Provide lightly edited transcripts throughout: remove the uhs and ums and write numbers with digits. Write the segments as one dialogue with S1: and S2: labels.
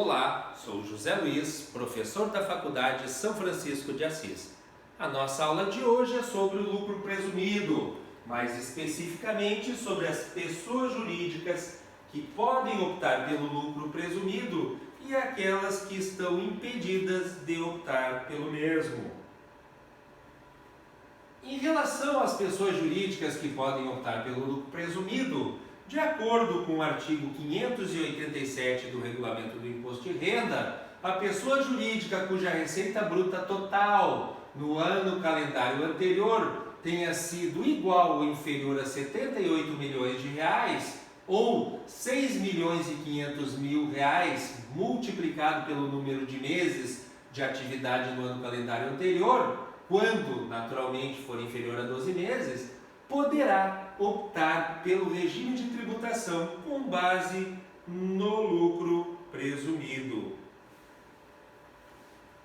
S1: Olá, sou José Luiz, professor da Faculdade São Francisco de Assis. A nossa aula de hoje é sobre o lucro presumido, mais especificamente sobre as pessoas jurídicas que podem optar pelo lucro presumido e aquelas que estão impedidas de optar pelo mesmo. Em relação às pessoas jurídicas que podem optar pelo lucro presumido, de acordo com o artigo 587 do Regulamento do Imposto de Renda, a pessoa jurídica cuja receita bruta total no ano calendário anterior tenha sido igual ou inferior a 78 milhões de reais ou 6 milhões e 500 mil reais multiplicado pelo número de meses de atividade no ano calendário anterior, quando naturalmente for inferior a 12 meses, poderá optar pelo regime de tributação com base no lucro presumido.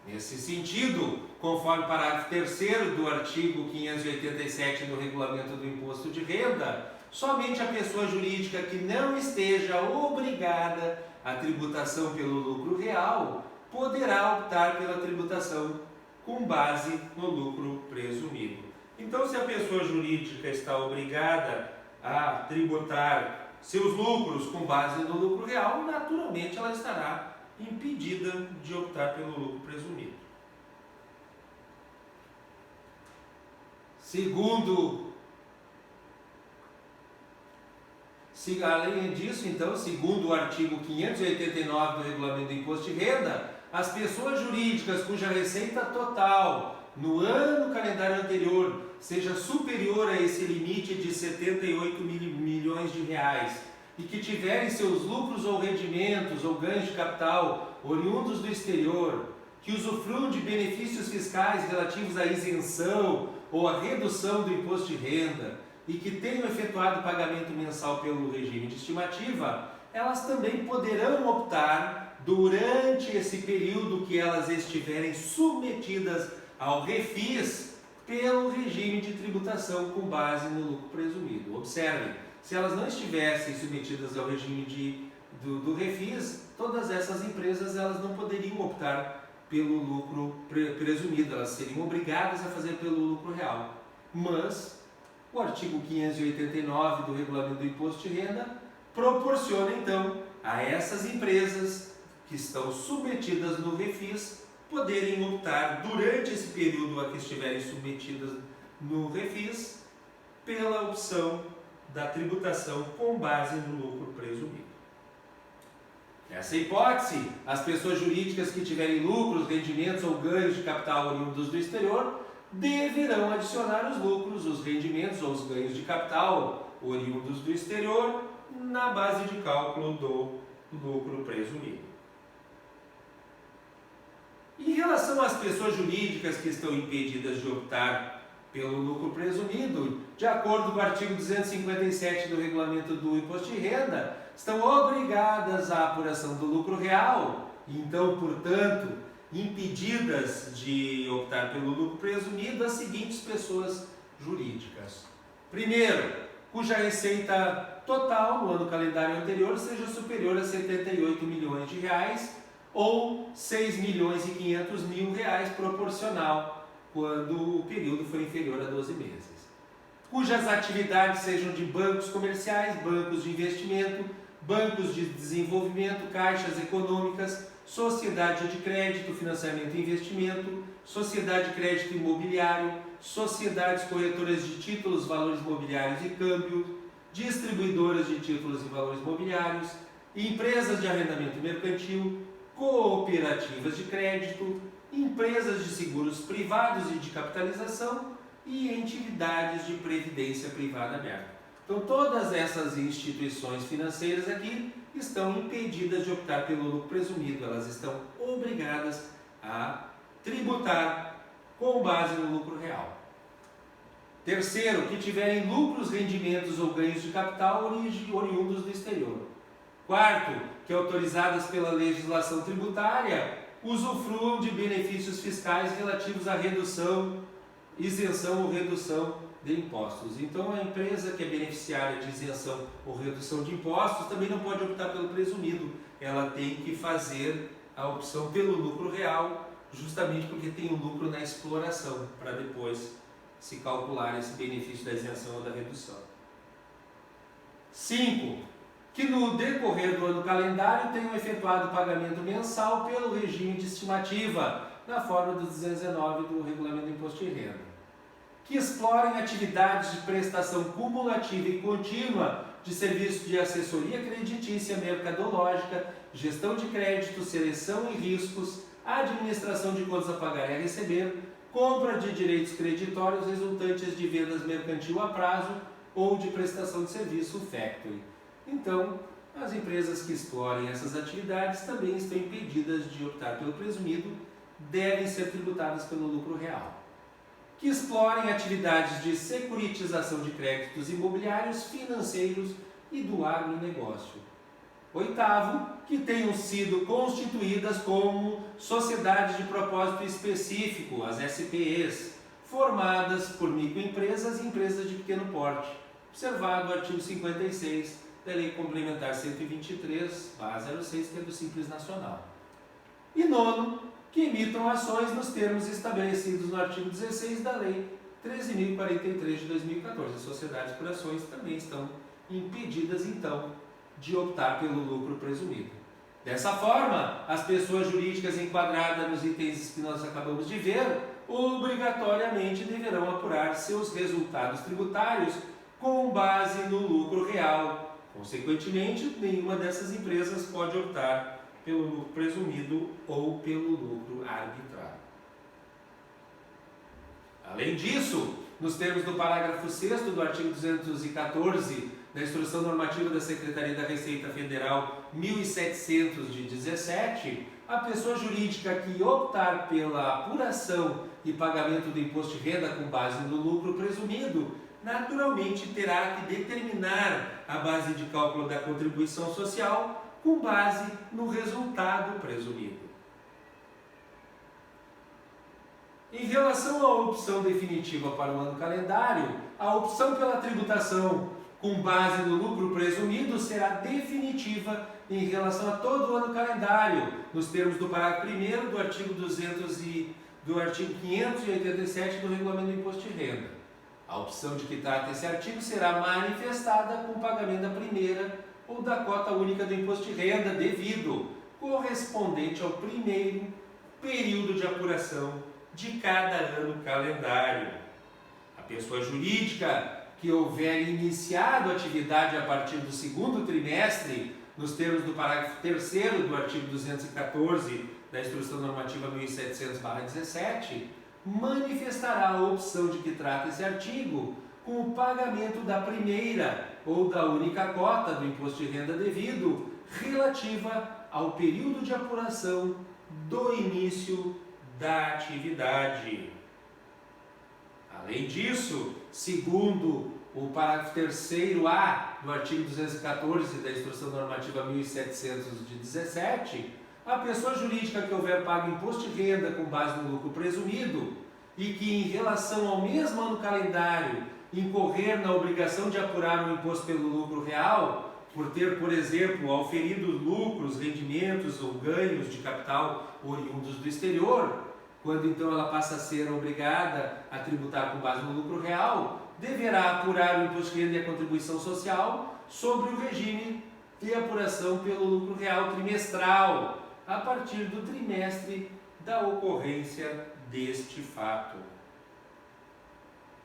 S1: Nesse sentido, conforme o parágrafo 3º do artigo 587 do Regulamento do Imposto de Renda, somente a pessoa jurídica que não esteja obrigada à tributação pelo lucro real poderá optar pela tributação com base no lucro presumido. Então, se a pessoa jurídica está obrigada a tributar seus lucros com base no lucro real, naturalmente ela estará impedida de optar pelo lucro presumido. Além disso, então, segundo o artigo 589 do Regulamento do Imposto de Renda, as pessoas jurídicas cuja receita total no ano calendário anterior seja superior a esse limite de 78 milhões de reais e que tiverem seus lucros ou rendimentos ou ganhos de capital oriundos do exterior, que usufruam de benefícios fiscais relativos à isenção ou à redução do imposto de renda e que tenham efetuado pagamento mensal pelo regime de estimativa, elas também poderão optar durante esse período que elas estiverem submetidas ao refis pelo regime de tributação com base no lucro presumido. Observem, se elas não estivessem submetidas ao regime do refis, todas essas empresas elas não poderiam optar pelo lucro presumido, elas seriam obrigadas a fazer pelo lucro real. Mas o artigo 589 do Regulamento do Imposto de Renda proporciona então a essas empresas que estão submetidas no refis poderem optar durante esse período a que estiverem submetidas no refis pela opção da tributação com base no lucro presumido. Nessa hipótese, as pessoas jurídicas que tiverem lucros, rendimentos ou ganhos de capital oriundos do exterior deverão adicionar os lucros, os rendimentos ou os ganhos de capital oriundos do exterior na base de cálculo do lucro presumido. Em relação às pessoas jurídicas que estão impedidas de optar pelo lucro presumido, de acordo com o artigo 257 do Regulamento do Imposto de Renda, estão obrigadas à apuração do lucro real, e então, portanto, impedidas de optar pelo lucro presumido as seguintes pessoas jurídicas. Primeiro, cuja receita total no ano calendário anterior seja superior a 78 milhões de reais ou 6 milhões e 500 mil reais proporcional quando o período for inferior a 12 meses. Cujas atividades sejam de bancos comerciais, bancos de investimento, bancos de desenvolvimento, caixas econômicas, sociedade de crédito, financiamento e investimento, sociedade de crédito imobiliário, sociedades corretoras de títulos, valores mobiliários e câmbio, distribuidoras de títulos e valores mobiliários, empresas de arrendamento mercantil, cooperativas de crédito, empresas de seguros privados e de capitalização e entidades de previdência privada aberta. Então, todas essas instituições financeiras aqui estão impedidas de optar pelo lucro presumido, elas estão obrigadas a tributar com base no lucro real. Terceiro, que tiverem lucros, rendimentos ou ganhos de capital oriundos do exterior. Quarto, que autorizadas pela legislação tributária usufruam de benefícios fiscais relativos à redução isenção ou redução de impostos. Então, a empresa que é beneficiária de isenção ou redução de impostos também não pode optar pelo presumido. Ela tem que fazer a opção pelo lucro real, justamente porque tem o lucro na exploração, para depois se calcular esse benefício da isenção ou da redução. 5. Que no decorrer do ano calendário tenham efetuado o pagamento mensal pelo regime de estimativa, na forma do 219 do Regulamento do Imposto de Renda. Que explorem atividades de prestação cumulativa e contínua de serviços de assessoria creditícia mercadológica, gestão de crédito, seleção e riscos, administração de contas a pagar e a receber, compra de direitos creditórios resultantes de vendas mercantil a prazo ou de prestação de serviço factoring. Então, as empresas que explorem essas atividades também estão impedidas de optar pelo presumido, devem ser tributadas pelo lucro real. Que explorem atividades de securitização de créditos imobiliários, financeiros e do agronegócio. 8º, que tenham sido constituídas como sociedades de propósito específico, as SPEs, formadas por microempresas e empresas de pequeno porte, observado o artigo 56 da Lei Complementar 123/06, que é do Simples Nacional. E 9º, que emitam ações nos termos estabelecidos no artigo 16 da Lei 13.043 de 2014. As sociedades por ações também estão impedidas, então, de optar pelo lucro presumido. Dessa forma, as pessoas jurídicas enquadradas nos itens que nós acabamos de ver, obrigatoriamente deverão apurar seus resultados tributários com base no lucro real. Consequentemente, nenhuma dessas empresas pode optar pelo lucro presumido ou pelo lucro arbitrário. Além disso, nos termos do parágrafo 6º do artigo 214 da Instrução Normativa da Secretaria da Receita Federal 1700 de 17, a pessoa jurídica que optar pela apuração e pagamento do imposto de renda com base no lucro presumido, naturalmente terá que determinar a base de cálculo da contribuição social com base no resultado presumido. Em relação à opção definitiva para o ano calendário, a opção pela tributação com base no lucro presumido será definitiva em relação a todo o ano calendário, nos termos do parágrafo 1º do artigo 587 do Regulamento do Imposto de Renda. A opção de que trata esse artigo será manifestada com o pagamento da primeira ou da cota única do imposto de renda devido, correspondente ao primeiro período de apuração de cada ano calendário. A pessoa jurídica que houver iniciado atividade a partir do segundo trimestre, nos termos do parágrafo 3º do artigo 214 da Instrução Normativa 1700/17, manifestará a opção de que trata esse artigo com o pagamento da primeira ou da única cota do imposto de renda devido relativa ao período de apuração do início da atividade. Além disso, segundo o parágrafo 3º-A do artigo 214 da Instrução Normativa 1700 de 17, a pessoa jurídica que houver pago imposto de renda com base no lucro presumido e que, em relação ao mesmo ano calendário, incorrer na obrigação de apurar o imposto pelo lucro real, por ter, por exemplo, auferido lucros, rendimentos ou ganhos de capital oriundos do exterior, quando então ela passa a ser obrigada a tributar com base no lucro real, deverá apurar o imposto de renda e a contribuição social sobre o regime de apuração pelo lucro real trimestral, a partir do trimestre da ocorrência deste fato.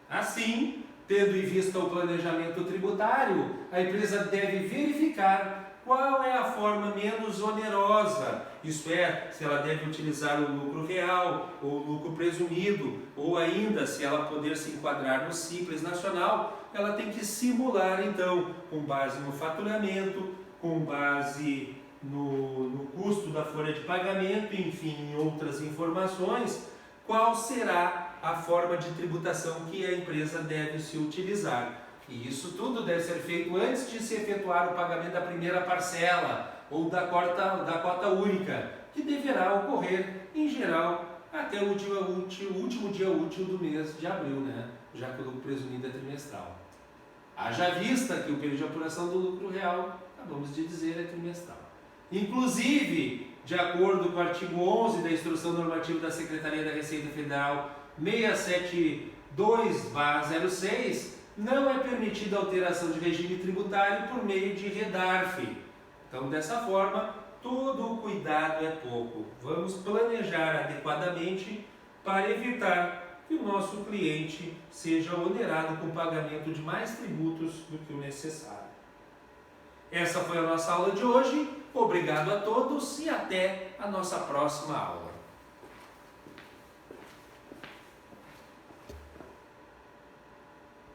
S1: Assim, tendo em vista o planejamento tributário, a empresa deve verificar qual é a forma menos onerosa, isto é, se ela deve utilizar o lucro real ou o lucro presumido, ou ainda, se ela poder se enquadrar no Simples Nacional, ela tem que simular, então, com base no faturamento, com base no custo da folha de pagamento, enfim, em outras informações, qual será a forma de tributação que a empresa deve se utilizar. E isso tudo deve ser feito antes de se efetuar o pagamento da primeira parcela ou da cota única, que deverá ocorrer, em geral, até o último dia útil do mês de abril, né? Já que o lucro presumido é trimestral. Haja vista que o período de apuração do lucro real, acabamos de dizer, é trimestral. Inclusive, de acordo com o artigo 11 da Instrução Normativa da Secretaria da Receita Federal 672/06, não é permitida alteração de regime tributário por meio de redarf. Então, dessa forma, todo o cuidado é pouco. Vamos planejar adequadamente para evitar que o nosso cliente seja onerado com o pagamento de mais tributos do que o necessário. Essa foi a nossa aula de hoje. Obrigado a todos e até a nossa próxima aula.